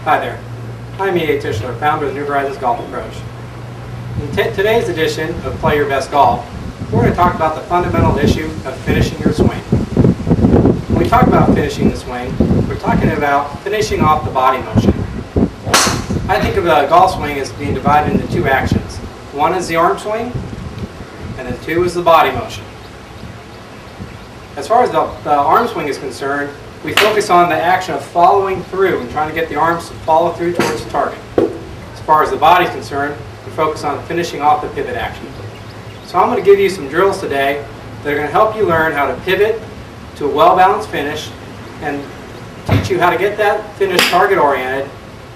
Hi there, I'm E.A. Tischler, founder of New Horizons Golf Approach. In today's edition of Play Your Best Golf, we're going to talk about the fundamental issue of finishing your swing. When we talk about finishing the swing, we're talking about finishing off the body motion. I think of a golf swing as being divided into two actions. One is the arm swing, and then two is the body motion. As far as the arm swing is concerned, we focus on the action of following through and trying to get the arms to follow through towards the target. As far as the body is concerned, we focus on finishing off the pivot action. So I'm going to give you some drills today that are going to help you learn how to pivot to a well-balanced finish and teach you how to get that finish target-oriented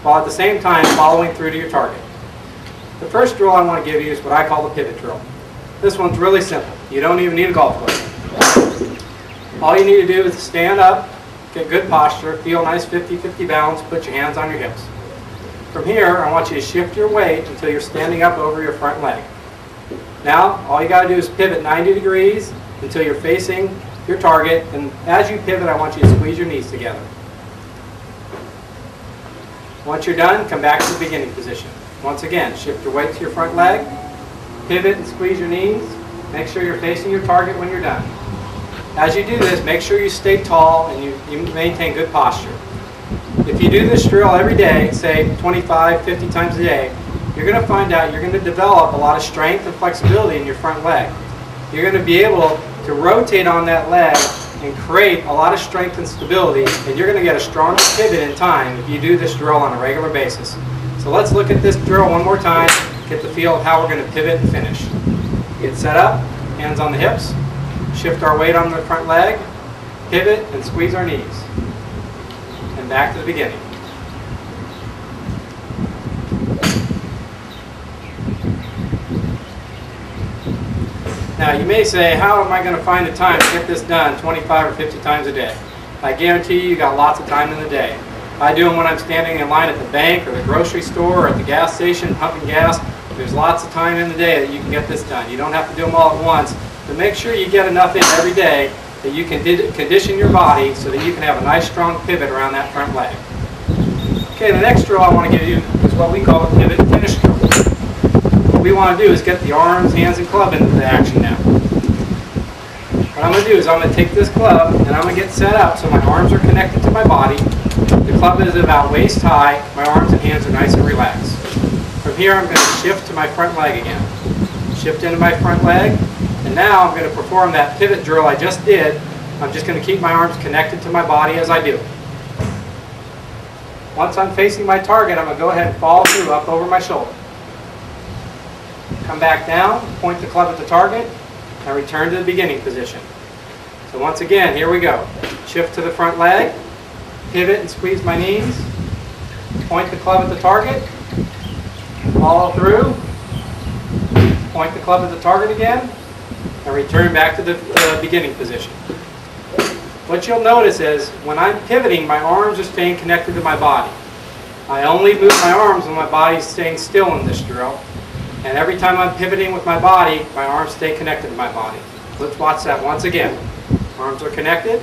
while at the same time following through to your target. The first drill I want to give you is what I call the pivot drill. This one's really simple. You don't even need a golf club. All you need to do is stand up, get good posture, feel a nice 50-50 balance, put your hands on your hips. From here, I want you to shift your weight until you're standing up over your front leg. Now, all you got to do is pivot 90 degrees until you're facing your target, and as you pivot, I want you to squeeze your knees together. Once you're done, come back to the beginning position. Once again, shift your weight to your front leg, pivot and squeeze your knees. Make sure you're facing your target when you're done. As you do this, make sure you stay tall and you maintain good posture. If you do this drill every day, say 25, 50 times a day, you're going to find out you're going to develop a lot of strength and flexibility in your front leg. You're going to be able to rotate on that leg and create a lot of strength and stability, and you're going to get a stronger pivot in time if you do this drill on a regular basis. So let's look at this drill one more time, get the feel of how we're going to pivot and finish. Get set up, hands on the hips, shift our weight on the front leg, pivot and squeeze our knees. And back to the beginning. Now you may say, how am I going to find the time to get this done 25 or 50 times a day? I guarantee you got lots of time in the day. I do them when I'm standing in line at the bank or the grocery store or at the gas station pumping gas. There's lots of time in the day that you can get this done. You don't have to do them all at once, but make sure you get enough in every day that you can condition your body so that you can have a nice strong pivot around that front leg. Okay, the next drill I want to give you is what we call a pivot and finish drill. What we want to do is get the arms, hands, and club into the action now. What I'm going to do is I'm going to take this club and I'm going to get set up so my arms are connected to my body. The club is about waist high. My arms and hands are nice and relaxed. From here I'm going to shift to my front leg again. Shift into my front leg. And now I'm going to perform that pivot drill I just did. I'm just going to keep my arms connected to my body as I do. Once I'm facing my target, I'm going to go ahead and follow through up over my shoulder. Come back down, point the club at the target, and return to the beginning position. So once again, here we go. Shift to the front leg, pivot and squeeze my knees, point the club at the target, follow through, point the club at the target again, and return back to the beginning position. What you'll notice is when I'm pivoting, my arms are staying connected to my body. I only move my arms when my body is staying still in this drill. And every time I'm pivoting with my body, my arms stay connected to my body. Let's watch that once again. Arms are connected.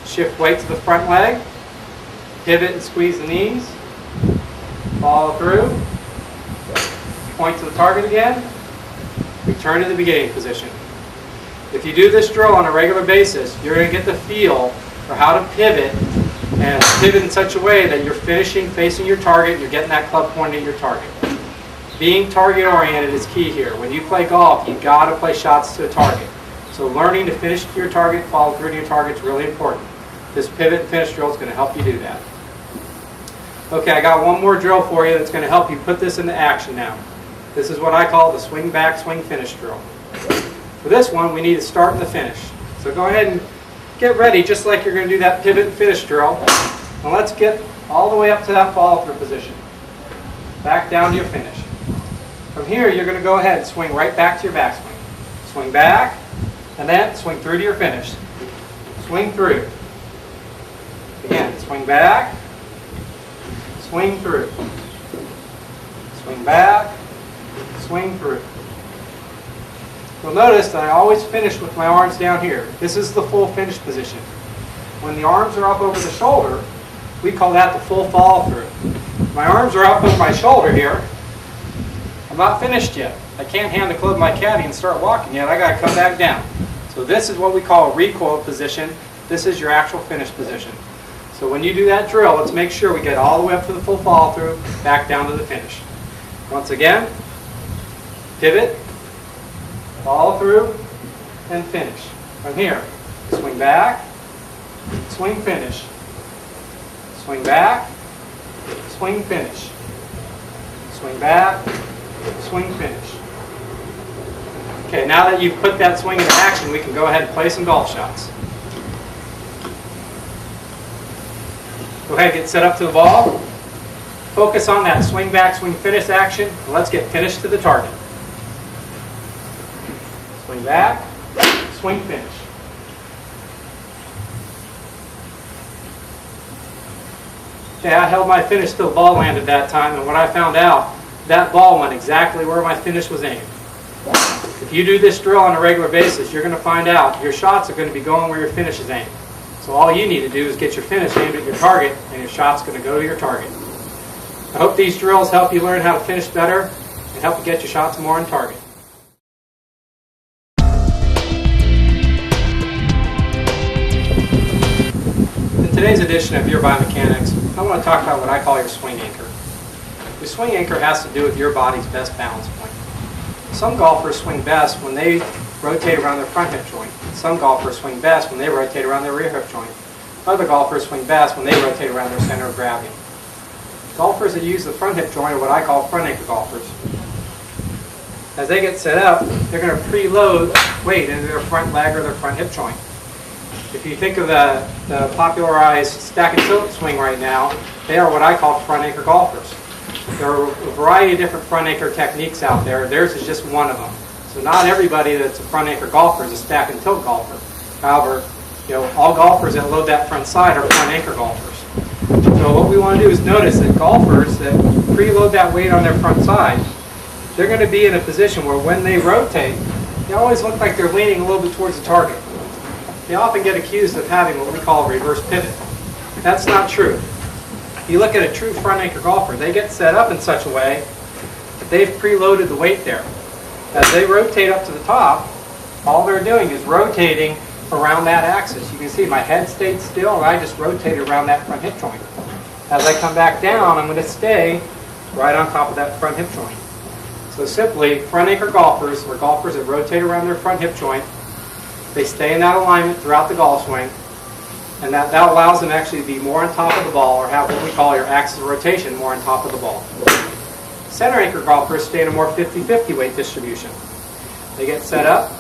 Shift weight to the front leg. Pivot and squeeze the knees. Follow through. Point to the target again. Return to the beginning position. If you do this drill on a regular basis, you're going to get the feel for how to pivot and pivot in such a way that you're finishing facing your target, you're getting that club pointed at your target. Being target oriented is key here. When you play golf, you've got to play shots to a target. So learning to finish to your target, follow through to your target is really important. This pivot and finish drill is going to help you do that. Okay, I got one more drill for you that's going to help you put this into action now. This is what I call the swing back, swing finish drill. For this one, we need to start and the finish. So go ahead and get ready just like you're going to do that pivot and finish drill. And let's get all the way up to that follow through position. Back down to your finish. From here, you're going to go ahead and swing right back to your backswing. Swing back, and then swing through to your finish. Swing through. Again, swing back, swing through. Swing back, swing through. You'll notice that I always finish with my arms down here. This is the full finish position. When the arms are up over the shoulder, We call that the full follow through. My arms are up over my shoulder here. I'm not finished yet. I can't hand the club to my caddy and start walking yet. I got to come back down. So this is what we call a recoil position. This is your actual finish position. So when you do that drill, let's make sure we get all the way up to the full follow through, back down to the finish. Once again, pivot, follow through, and finish. From here, swing back, swing finish, swing back, swing finish, swing back, swing finish. Okay, now that you've put that swing into action, we can go ahead and play some golf shots. Go ahead and get set up to the ball. Focus on that swing back, swing finish action, and let's get finished to the target. Swing back, swing finish. Okay, I held my finish till the ball landed that time, and when I found out, that ball went exactly where my finish was aimed. If you do this drill on a regular basis, you're going to find out your shots are going to be going where your finish is aimed. So all you need to do is get your finish aimed at your target, and your shot's going to go to your target. I hope these drills help you learn how to finish better and help you get your shots more on target. In today's edition of Your Biomechanics, I want to talk about what I call your swing anchor. Your swing anchor has to do with your body's best balance point. Some golfers swing best when they rotate around their front hip joint. Some golfers swing best when they rotate around their rear hip joint. Other golfers swing best when they rotate around their center of gravity. Golfers that use the front hip joint are what I call front anchor golfers. As they get set up, they're going to preload weight into their front leg or their front hip joint. If you think of the popularized stack and tilt swing right now, they are what I call front anchor golfers. There are a variety of different front anchor techniques out there. Theirs is just one of them. So not everybody that's a front anchor golfer is a stack and tilt golfer. However, all golfers that load that front side are front anchor golfers. So what we want to do is notice that golfers that preload that weight on their front side, they're going to be in a position where when they rotate, they always look like they're leaning a little bit towards the target. They often get accused of having what we call a reverse pivot. That's not true. If you look at a true front anchor golfer, they get set up in such a way that they've preloaded the weight there. As they rotate up to the top, all they're doing is rotating around that axis. You can see my head stayed still and I just rotated around that front hip joint. As I come back down, I'm going to stay right on top of that front hip joint. So simply, front anchor golfers are golfers that rotate around their front hip joint. They stay in that alignment throughout the golf swing, and that allows them actually to be more on top of the ball, or have what we call your axis of rotation more on top of the ball. Center anchor golfers stay in a more 50-50 weight distribution. They get set up.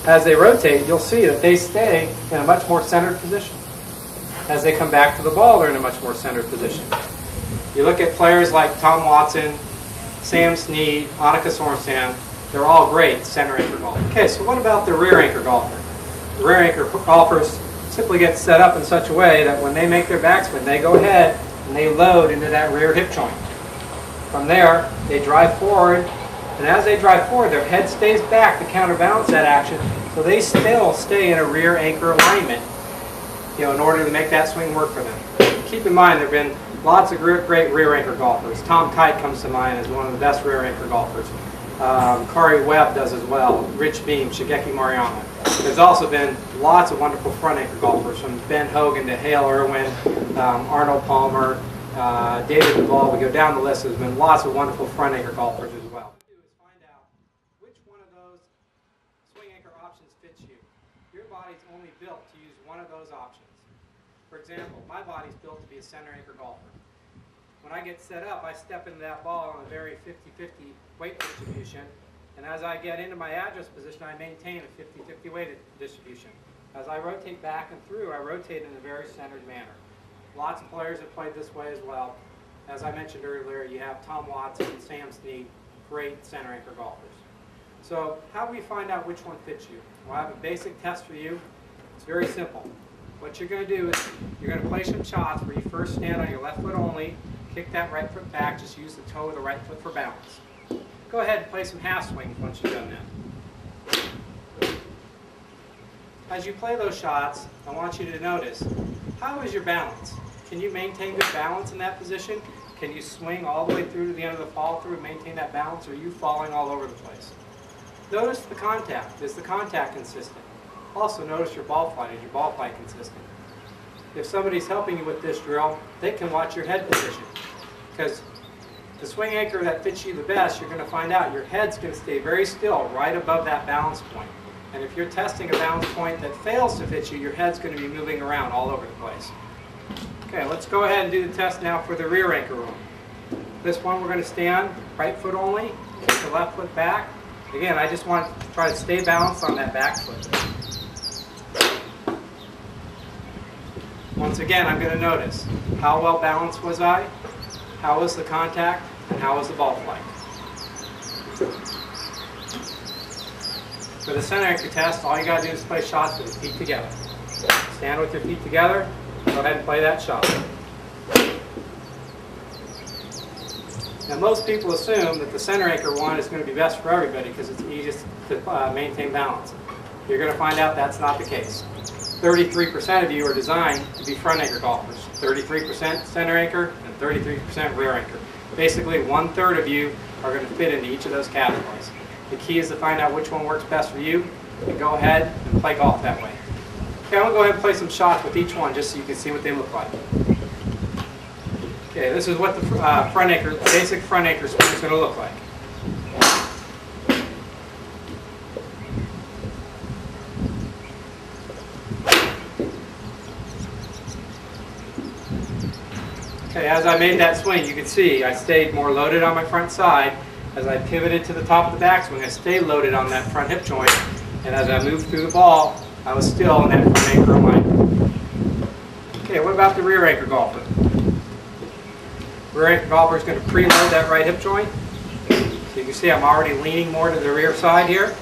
As they rotate, you'll see that they stay in a much more centered position. As they come back to the ball, they're in a much more centered position. You look at players like Tom Watson, Sam Snead, Annika Sorenstam, they're all great center anchor golfers. Okay, so what about the rear anchor golfer? The rear anchor golfers simply get set up in such a way that when they make their backswing, they go ahead and they load into that rear hip joint. From there, they drive forward, and as they drive forward, their head stays back to counterbalance that action, so they still stay in a rear anchor alignment, in order to make that swing work for them. Keep in mind, there have been lots of great rear anchor golfers. Tom Kite comes to mind as one of the best rear anchor golfers. Kari Webb does as well. Rich Beam, Shigeki Maruyama. There's also been lots of wonderful front anchor golfers, from Ben Hogan to Hale Irwin, Arnold Palmer, David Duval. We go down the list. There's been lots of wonderful front anchor golfers as well. What we do is find out which one of those swing anchor options fits you. Your body's only built to use one of those options. For example, my body's built to be a center anchor golfer. When I get set up, I step into that ball on a very 50-50 weight distribution, and as I get into my address position, I maintain a 50-50 weight distribution. As I rotate back and through, I rotate in a very centered manner. Lots of players have played this way as well. As I mentioned earlier, you have Tom Watson and Sam Snead, great center anchor golfers. So how do we find out which one fits you? Well, I have a basic test for you. It's very simple. What you're going to do is you're going to play some shots where you first stand on your left foot only, kick that right foot back, just use the toe of the right foot for balance. Go ahead and play some half swings once you've done that. As you play those shots, I want you to notice, how is your balance? Can you maintain good balance in that position? Can you swing all the way through to the end of the follow through and maintain that balance, or are you falling all over the place? Notice the contact. Is the contact consistent? Also notice your ball flight. Is your ball flight consistent? If somebody's helping you with this drill, they can watch your head position. Because the swing anchor that fits you the best, you're going to find out your head's going to stay very still right above that balance point. And if you're testing a balance point that fails to fit you, your head's going to be moving around all over the place. Okay, let's go ahead and do the test now for the rear anchor roll. This one we're going to stand right foot only, kick the left foot back. Again, I just want to try to stay balanced on that back foot. Once again, I'm going to notice how well balanced was I, how was the contact, and how was the ball flight. For the center anchor test, all you got to do is play shots with your feet together. Stand with your feet together, go ahead and play that shot. Now most people assume that the center anchor one is going to be best for everybody because it's easiest to maintain balance. You're going to find out that's not the case. 33% of you are designed to be front anchor golfers. 33% center anchor and 33% rear anchor. Basically 1/3 of you are going to fit into each of those categories. The key is to find out which one works best for you and go ahead and play golf that way. Okay, I'm going to go ahead and play some shots with each one just so you can see what they look like. Okay, this is what the front anchor, basic front anchor swing is going to look like. Okay, as I made that swing, you can see I stayed more loaded on my front side. As I pivoted to the top of the backswing, I stayed loaded on that front hip joint. And as I moved through the ball, I was still in that front anchor alignment. Okay, what about the rear anchor golfer? Rear anchor golfer is going to preload that right hip joint. So you can see I'm already leaning more to the rear side here.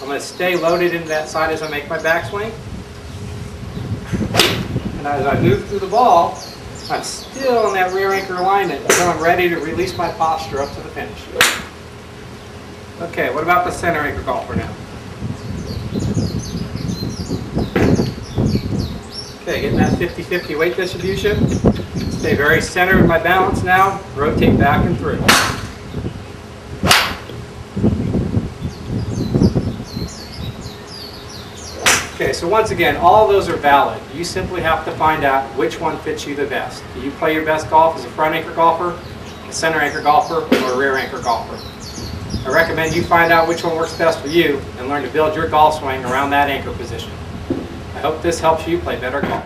I'm going to stay loaded into that side as I make my backswing. And as I move through the ball, I'm still in that rear anchor alignment until I'm ready to release my posture up to the finish. Okay, what about the center anchor golfer now? Okay, getting that 50-50 weight distribution. Stay very centered with my balance now. Rotate back and through. Okay, so once again, all of those are valid. You simply have to find out which one fits you the best. Do you play your best golf as a front anchor golfer, a center anchor golfer, or a rear anchor golfer? I recommend you find out which one works best for you and learn to build your golf swing around that anchor position. I hope this helps you play better golf.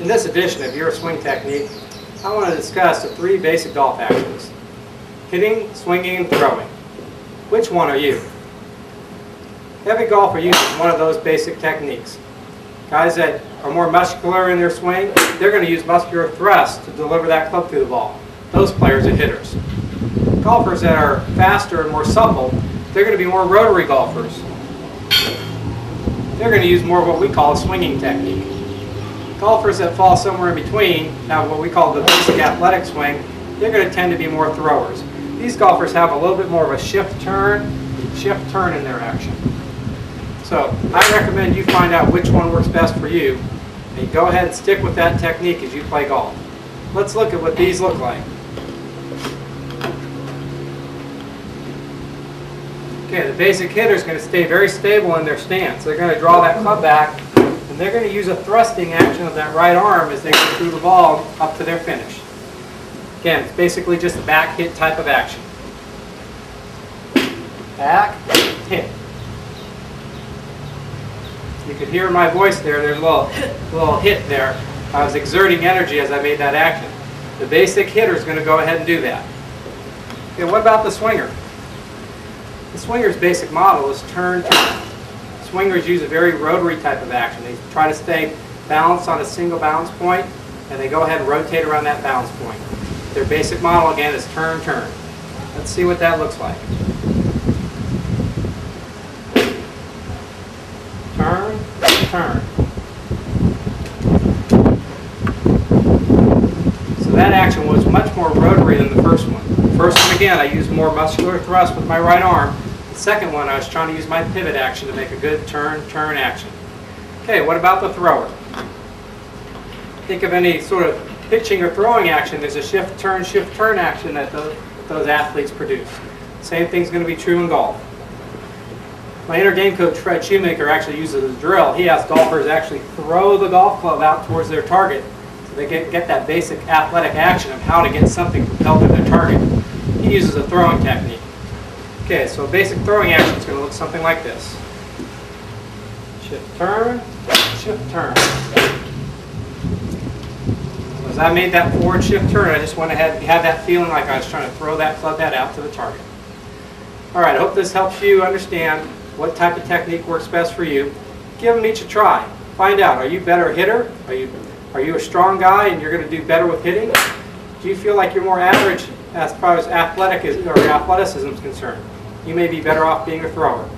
In this edition of Your Swing Technique, I want to discuss the 3 basic golf actions: hitting, swinging, and throwing. Which one are you? Every golfer uses one of those basic techniques. Guys that are more muscular in their swing, they're going to use muscular thrust to deliver that club through the ball. Those players are hitters. Golfers that are faster and more supple, they're going to be more rotary golfers. They're going to use more of what we call a swinging technique. Golfers that fall somewhere in between have what we call the basic athletic swing. They're going to tend to be more throwers. These golfers have a little bit more of a shift turn in their action. So I recommend you find out which one works best for you and go ahead and stick with that technique as you play golf. Let's look at what these look like. Okay, the basic hitter is going to stay very stable in their stance. They're going to draw that club back and they're going to use a thrusting action of that right arm as they go through the ball up to their finish. Again, it's basically just a back hit type of action. Back, hit. You could hear my voice there. There's a little hit there. I was exerting energy as I made that action. The basic hitter is going to go ahead and do that. Okay, what about the swinger? The swinger's basic model is turn, turn. Swingers use a very rotary type of action. They try to stay balanced on a single balance point, and they go ahead and rotate around that balance point. Their basic model, again, is turn, turn. Let's see what that looks like. Turn, turn. So that action was much more rotary than the first one. The first one, again, I used more muscular thrust with my right arm. The second one, I was trying to use my pivot action to make a good turn action. Okay, what about the thrower? Think of any sort of pitching or throwing action. There's a shift, turn action that those athletes produce. Same thing's going to be true in golf. My inner game coach, Fred Shoemaker, actually uses a drill. He has golfers actually throw the golf club out towards their target so they get that basic athletic action of how to get something propelled to their target. He uses a throwing technique. Okay, so a basic throwing action is going to look something like this. Shift, turn, shift, turn. So as I made that forward shift turn, I just went ahead and had that feeling like I was trying to throw that club head out to the target. All right, I hope this helps you understand what type of technique works best for you. Give them each a try. Find out, are you a better hitter? Are you a strong guy and you're going to do better with hitting? Do you feel like you're more average as far as athleticism is concerned? You may be better off being a thrower.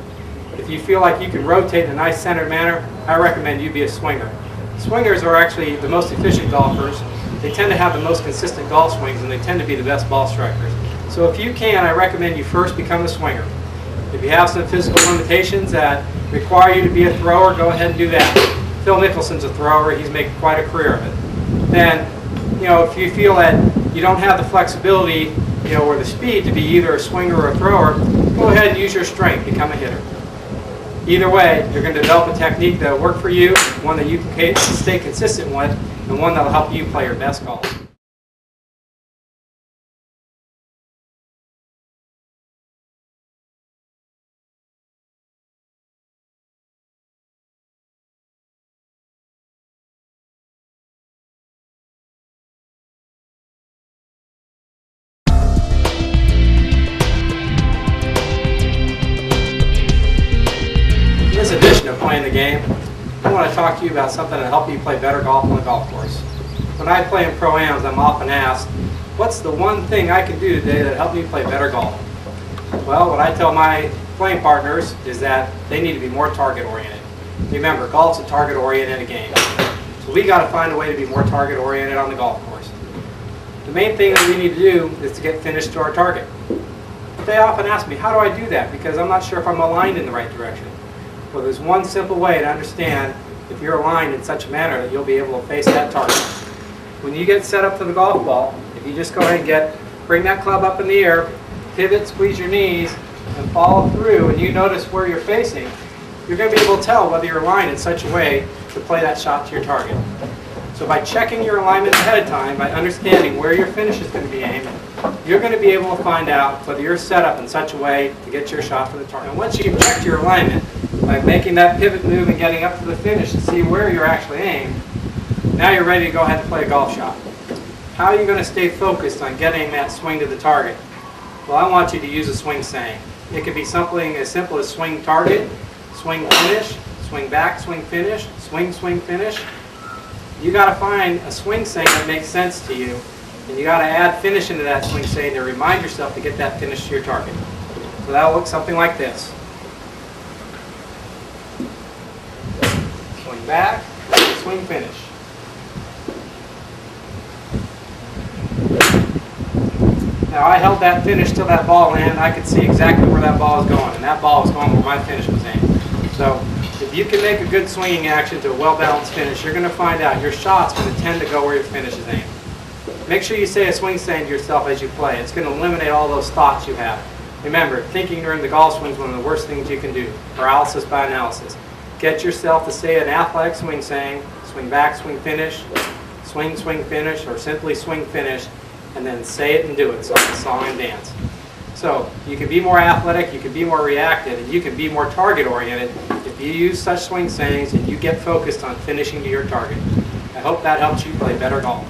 If you feel like you can rotate in a nice centered manner, I recommend you be a swinger. Swingers are actually the most efficient golfers. They tend to have the most consistent golf swings and they tend to be the best ball strikers. So if you can, I recommend you first become a swinger. If you have some physical limitations that require you to be a thrower, go ahead and do that. Phil Mickelson's a thrower. He's made quite a career of it. Then, if you feel that you don't have the flexibility, or the speed to be either a swinger or a thrower, go ahead and use your strength, become a hitter. Either way, you're going to develop a technique that will work for you, one that you can stay consistent with, and one that will help you play your best golf. In this edition of Playing the Game, I want to talk to you about something to help you play better golf on the golf course. When I play in Pro-Ams, I'm often asked, what's the one thing I can do today that helps me play better golf? Well, what I tell my playing partners is that they need to be more target-oriented. Remember, golf's a target-oriented game. So we got to find a way to be more target-oriented on the golf course. The main thing that we need to do is to get finished to our target. But they often ask me, how do I do that? Because I'm not sure if I'm aligned in the right direction. Well, there's one simple way to understand if you're aligned in such a manner that you'll be able to face that target. When you get set up for the golf ball, if you just go ahead and bring that club up in the air, pivot, squeeze your knees, and follow through, and you notice where you're facing, you're going to be able to tell whether you're aligned in such a way to play that shot to your target. So by checking your alignment ahead of time, by understanding where your finish is going to be aimed, you're going to be able to find out whether you're set up in such a way to get your shot to the target. And once you've checked your alignment, by making that pivot move and getting up to the finish to see where you're actually aimed, now you're ready to go ahead and play a golf shot. How are you going to stay focused on getting that swing to the target? Well, I want you to use a swing saying. It could be something as simple as swing target, swing finish, swing back, swing finish, swing, swing finish. You got to find a swing saying that makes sense to you, and you got to add finish into that swing saying to remind yourself to get that finish to your target. So that'll look something like this. Swing back, swing finish. Now I held that finish till that ball landed. I could see exactly where that ball was going, and that ball was going where my finish was aimed. So if you can make a good swinging action to a well-balanced finish, you're going to find out your shot's going to tend to go where your finish is aimed. Make sure you say a swing saying to yourself as you play. It's going to eliminate all those thoughts you have. Remember, thinking during the golf swing is one of the worst things you can do. Paralysis by analysis. Get yourself to say an athletic swing saying, swing back, swing finish, swing, swing finish, or simply swing finish, and then say it and do it. So it's a song and dance. So you can be more athletic, you can be more reactive, and you can be more target-oriented if you use such swing sayings and you get focused on finishing to your target. I hope that helps you play better golf.